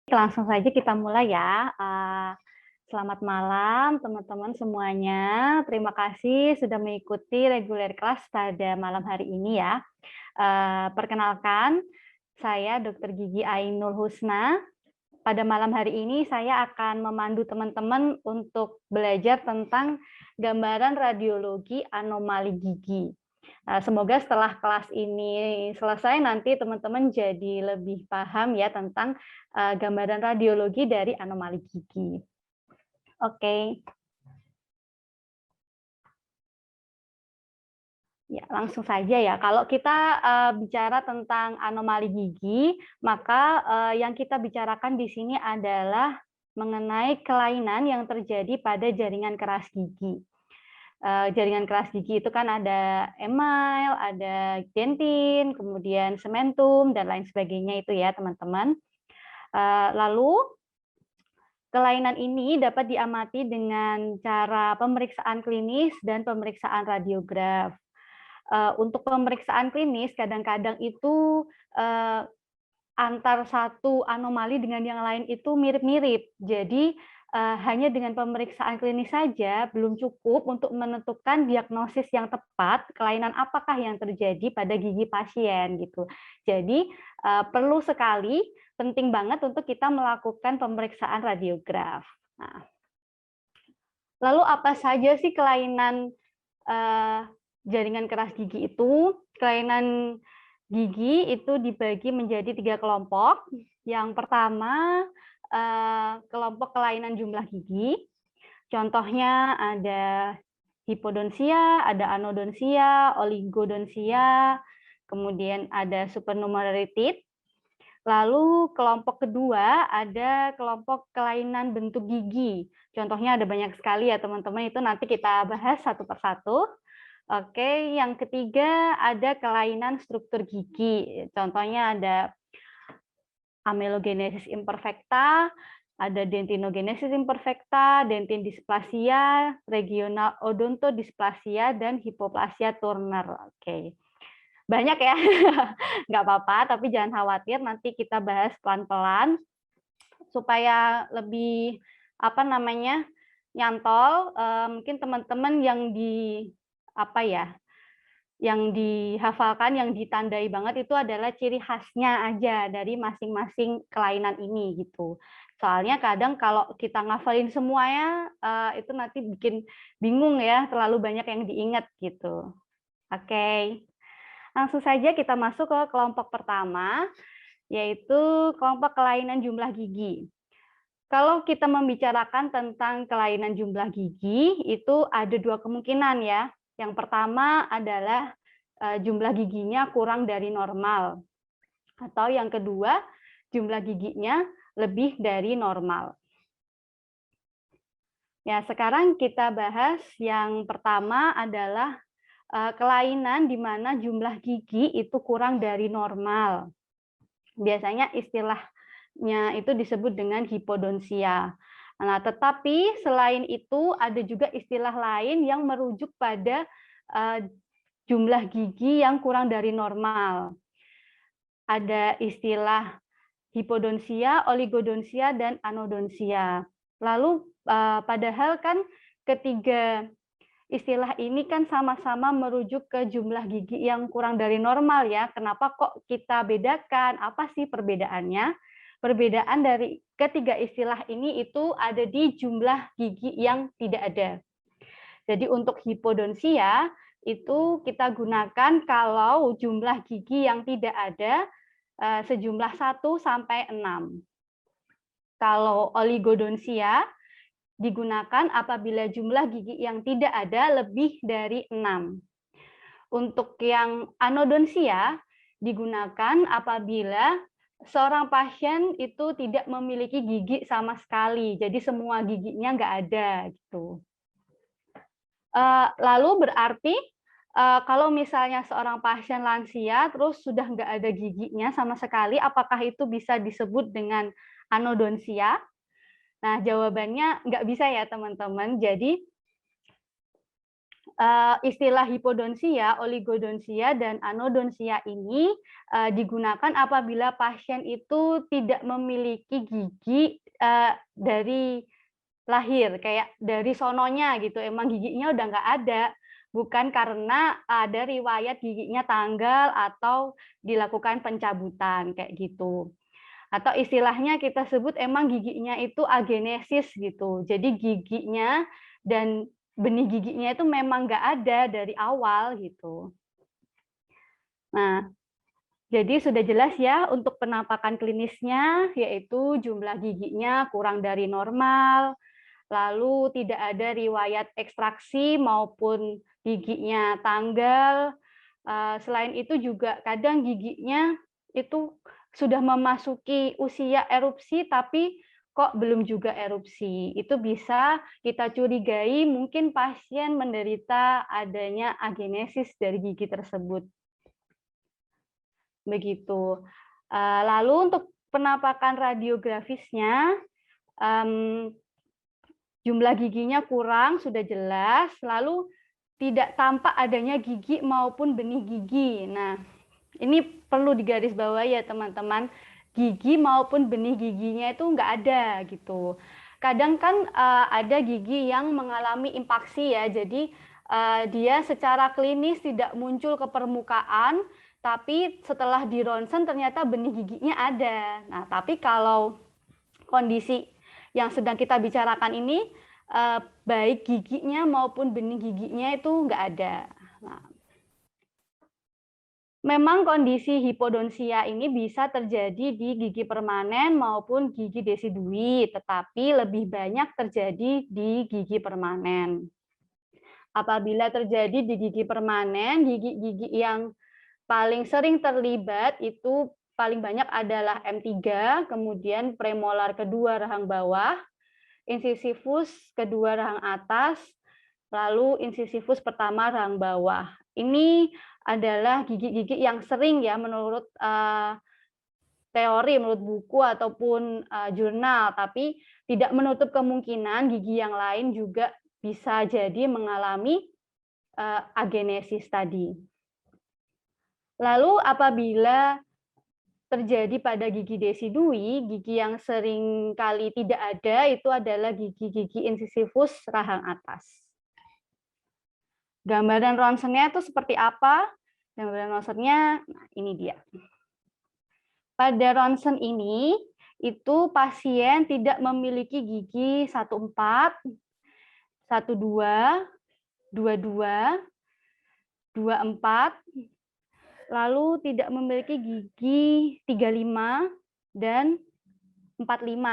Langsung saja kita mulai ya. Selamat malam teman-teman semuanya. Terima kasih sudah mengikuti reguler kelas pada malam hari ini ya. Perkenalkan, saya Dr. Gigi Ainul Husna. Pada malam hari ini saya akan memandu teman-teman untuk belajar tentang gambaran radiologi anomali gigi. Semoga setelah kelas ini selesai nanti teman-teman jadi lebih paham ya tentang gambaran radiologi dari anomali gigi. Oke. Ya, langsung saja ya. Kalau kita bicara tentang anomali gigi, maka yang kita bicarakan di sini adalah mengenai kelainan yang terjadi pada jaringan keras gigi. Jaringan keras gigi itu kan ada email, ada dentin, kemudian sementum, dan lain sebagainya itu ya teman-teman. Lalu kelainan ini dapat diamati dengan cara pemeriksaan klinis dan pemeriksaan radiograf. Untuk pemeriksaan klinis kadang-kadang itu antar satu anomali dengan yang lain itu mirip-mirip. Jadi hanya dengan pemeriksaan klinis saja belum cukup untuk menentukan diagnosis yang tepat kelainan apakah yang terjadi pada gigi pasien gitu. Jadi perlu sekali, penting banget untuk kita melakukan pemeriksaan radiograf. Nah, lalu apa saja sih kelainan jaringan keras gigi itu? Kelainan gigi itu dibagi menjadi 3 kelompok. Yang pertama, kelompok kelainan jumlah gigi. Contohnya ada hipodonsia, ada anodonsia, oligodonsia, kemudian ada supernumeraritis. Lalu kelompok kedua ada kelompok kelainan bentuk gigi. Contohnya ada banyak sekali ya teman-teman, itu nanti kita bahas satu persatu. Oke, yang ketiga ada kelainan struktur gigi. Contohnya ada amelogenesis imperfecta, ada dentinogenesis imperfecta, dentin displasia, regional odontodisplasia, dan hipoplasia Turner. Oke, banyak ya, nggak apa-apa, tapi jangan khawatir, nanti kita bahas pelan-pelan supaya lebih nyantol. Mungkin teman-teman yang yang dihafalkan, yang ditandai banget itu adalah ciri khasnya aja dari masing-masing kelainan ini gitu. Soalnya kadang kalau kita ngafalin semuanya itu nanti bikin bingung ya, terlalu banyak yang diingat gitu. Oke. Langsung saja kita masuk ke kelompok pertama, yaitu kelompok kelainan jumlah gigi. Kalau kita membicarakan tentang kelainan jumlah gigi, itu ada 2 kemungkinan ya. Yang pertama adalah jumlah giginya kurang dari normal. Atau yang kedua, jumlah giginya lebih dari normal. Ya, sekarang kita bahas yang pertama adalah kelainan di mana jumlah gigi itu kurang dari normal. Biasanya istilahnya itu disebut dengan hipodonsia. Nah, tetapi selain itu ada juga istilah lain yang merujuk pada jumlah gigi yang kurang dari normal. Ada istilah hipodonsia, oligodonsia, dan anodonsia. Lalu padahal kan ketiga istilah ini kan sama-sama merujuk ke jumlah gigi yang kurang dari normal ya. Kenapa kok kita bedakan? Apa sih perbedaannya? Perbedaan dari ketiga istilah ini itu ada di jumlah gigi yang tidak ada. Jadi untuk hipodonsia itu kita gunakan kalau jumlah gigi yang tidak ada sejumlah 1 sampai 6. Kalau oligodonsia digunakan apabila jumlah gigi yang tidak ada lebih dari 6. Untuk yang anodonsia digunakan apabila seorang pasien itu tidak memiliki gigi sama sekali, jadi semua giginya nggak ada gitu. Lalu berarti kalau misalnya seorang pasien lansia terus sudah nggak ada giginya sama sekali, apakah itu bisa disebut dengan anodonsia? Nah, jawabannya nggak bisa ya teman-teman. Jadi istilah hipodonsia, oligodonsia, dan anodonsia ini digunakan apabila pasien itu tidak memiliki gigi dari lahir, kayak dari sononya gitu, emang giginya udah nggak ada, bukan karena ada riwayat giginya tanggal atau dilakukan pencabutan, kayak gitu. Atau istilahnya kita sebut emang giginya itu agenesis gitu, jadi giginya dan benih giginya itu memang nggak ada dari awal gitu. Nah, jadi sudah jelas ya untuk penampakan klinisnya, yaitu jumlah giginya kurang dari normal, lalu tidak ada riwayat ekstraksi maupun giginya tanggal. Selain itu juga kadang giginya itu sudah memasuki usia erupsi tapi kok belum juga erupsi. Itu bisa kita curigai mungkin pasien menderita adanya agenesis dari gigi tersebut. Begitu. Lalu untuk penampakan radiografisnya, jumlah giginya kurang, sudah jelas, lalu tidak tampak adanya gigi maupun benih gigi. Nah, ini perlu digarisbawahi ya teman-teman, gigi maupun benih giginya itu nggak ada gitu. Kadang kan ada gigi yang mengalami impaksi ya, jadi dia secara klinis tidak muncul ke permukaan, tapi setelah di ronsen ternyata benih giginya ada. Nah, tapi kalau kondisi yang sedang kita bicarakan ini, baik giginya maupun benih giginya itu nggak ada. Nah, memang kondisi hipodonsia ini bisa terjadi di gigi permanen maupun gigi desidui, tetapi lebih banyak terjadi di gigi permanen. Apabila terjadi di gigi permanen, gigi-gigi yang paling sering terlibat itu paling banyak adalah M3, kemudian premolar kedua rahang bawah, incisivus kedua rahang atas, lalu incisivus pertama rahang bawah. Ini adalah gigi-gigi yang sering ya menurut teori, menurut buku ataupun jurnal, tapi tidak menutup kemungkinan gigi yang lain juga bisa jadi mengalami agenesis tadi. Lalu apabila terjadi pada gigi desidui, gigi yang sering kali tidak ada itu adalah gigi-gigi incisivus rahang atas. Gambaran ronsennya itu seperti apa? Gambaran ronsennya, nah ini dia. Pada ronsen ini, itu pasien tidak memiliki gigi 14, 12, 22, 24, lalu tidak memiliki gigi 35 dan 45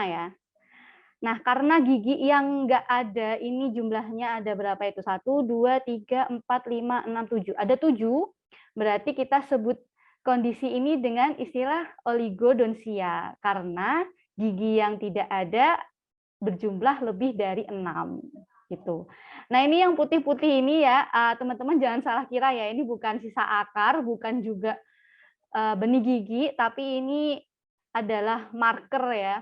ya. Nah, karena gigi yang nggak ada, ini jumlahnya ada berapa itu? 1, 2, 3, 4, 5, 6, 7. Ada 7, berarti kita sebut kondisi ini dengan istilah oligodonsia, karena gigi yang tidak ada berjumlah lebih dari 6. Gitu. Nah, ini yang putih-putih ini ya, teman-teman jangan salah kira ya, ini bukan sisa akar, bukan juga benih gigi, tapi ini adalah marker ya.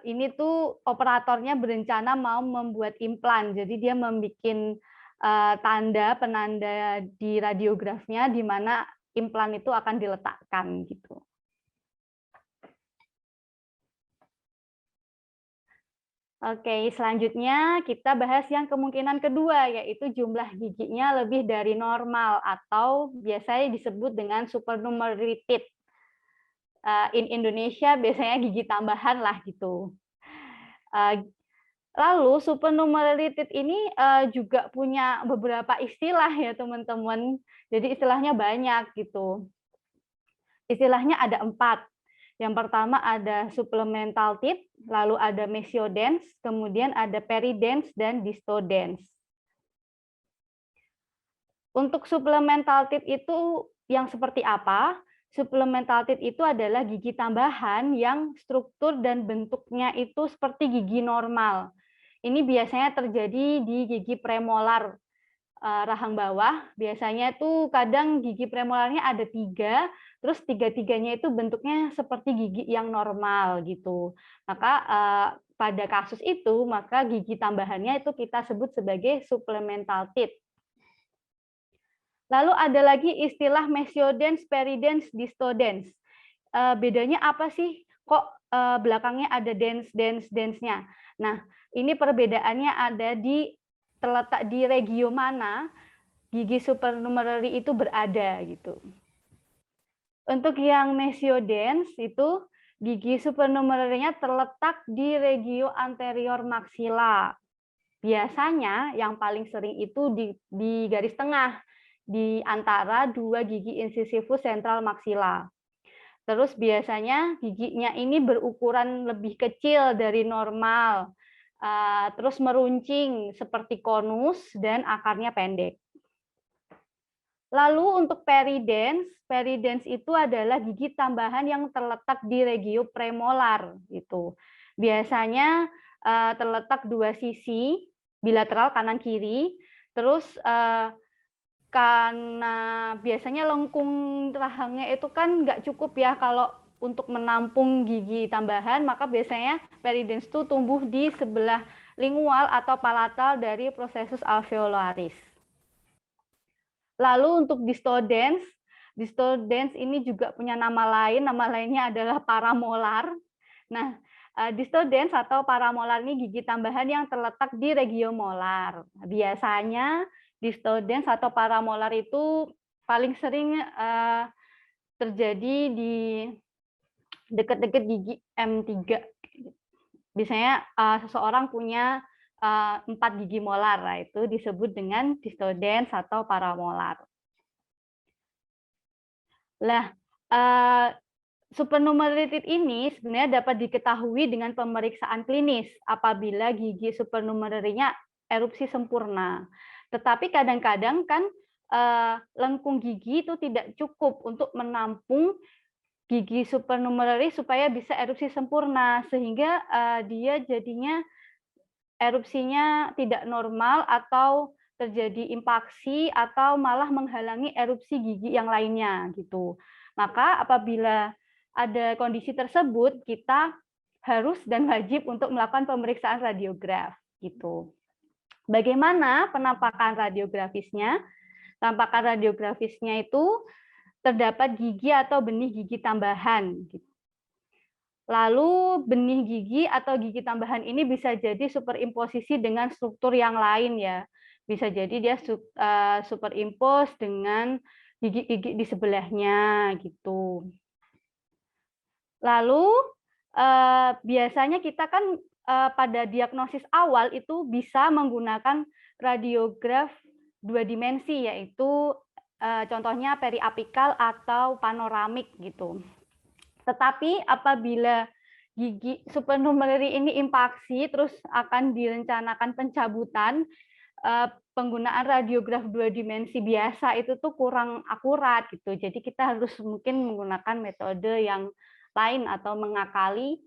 Ini tuh operatornya berencana mau membuat implan, jadi dia membuat tanda penanda di radiografnya di mana implan itu akan diletakkan gitu. Oke, selanjutnya kita bahas yang kemungkinan kedua, yaitu jumlah giginya lebih dari normal atau biasanya disebut dengan supernumerated. In Indonesia biasanya gigi tambahan lah gitu. Lalu supernumerated ini juga punya beberapa istilah ya teman-teman. Jadi istilahnya banyak gitu. Istilahnya ada 4. Yang pertama ada supplemental teeth, lalu ada mesiodens, kemudian ada peridens dan distodens. Untuk supplemental teeth itu yang seperti apa? Supplemental teeth itu adalah gigi tambahan yang struktur dan bentuknya itu seperti gigi normal. Ini biasanya terjadi di gigi premolar rahang bawah. Biasanya tuh kadang gigi premolarnya ada 3, terus 3-3-nya itu bentuknya seperti gigi yang normal gitu. Maka pada kasus itu, maka gigi tambahannya itu kita sebut sebagai supplemental teeth. Lalu ada lagi istilah mesiodens, peridens, distodens. Bedanya apa sih? Kok belakangnya ada dens-nya? Nah, ini perbedaannya ada terletak di regio mana gigi supernumerary itu berada gitu. Untuk yang mesiodens itu gigi supernumerary-nya terletak di regio anterior maxilla. Biasanya yang paling sering itu di garis tengah di antara dua gigi incisivus sentral maxilla. Terus biasanya giginya ini berukuran lebih kecil dari normal, terus meruncing seperti konus dan akarnya pendek. Lalu untuk peridens, peridens itu adalah gigi tambahan yang terletak di regio premolar gitu. Biasanya terletak dua sisi bilateral kanan kiri, terus karena biasanya lengkung rahangnya itu kan nggak cukup ya kalau untuk menampung gigi tambahan, maka biasanya peridens itu tumbuh di sebelah lingual atau palatal dari processus alveolaris. Lalu untuk distodens, distodens ini juga punya nama lainnya adalah paramolar. Nah, distodens atau paramolar ini gigi tambahan yang terletak di regio molar. Biasanya distodens atau paramolar itu paling sering terjadi di dekat-dekat gigi M3. Biasanya seseorang punya 4 gigi molar, nah, itu disebut dengan distodens atau paramolar. Nah, supernumerary teeth ini sebenarnya dapat diketahui dengan pemeriksaan klinis apabila gigi supernumerary-nya erupsi sempurna. Tetapi kadang-kadang kan lengkung gigi itu tidak cukup untuk menampung gigi supernumerary supaya bisa erupsi sempurna, sehingga dia jadinya erupsinya tidak normal atau terjadi impaksi atau malah menghalangi erupsi gigi yang lainnya gitu. Maka apabila ada kondisi tersebut, kita harus dan wajib untuk melakukan pemeriksaan radiograf gitu. Bagaimana penampakan radiografisnya? Penampakan radiografisnya itu terdapat gigi atau benih gigi tambahan gitu. Lalu benih gigi atau gigi tambahan ini bisa jadi superimposisi dengan struktur yang lain ya. Bisa jadi dia superimpos dengan gigi-gigi di sebelahnya gitu. Lalu biasanya kita kan pada diagnosis awal itu bisa menggunakan radiograf 2 dimensi, yaitu contohnya periapikal atau panoramik gitu. Tetapi apabila gigi supernumerary ini impaksi, terus akan direncanakan pencabutan, penggunaan radiograf 2 dimensi biasa itu tuh kurang akurat gitu. Jadi kita harus mungkin menggunakan metode yang lain atau mengakali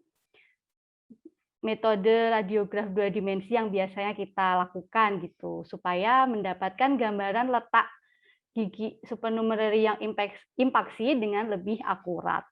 metode radiograf 2 dimensi yang biasanya kita lakukan gitu, supaya mendapatkan gambaran letak gigi supernumerary yang impaksi dengan lebih akurat.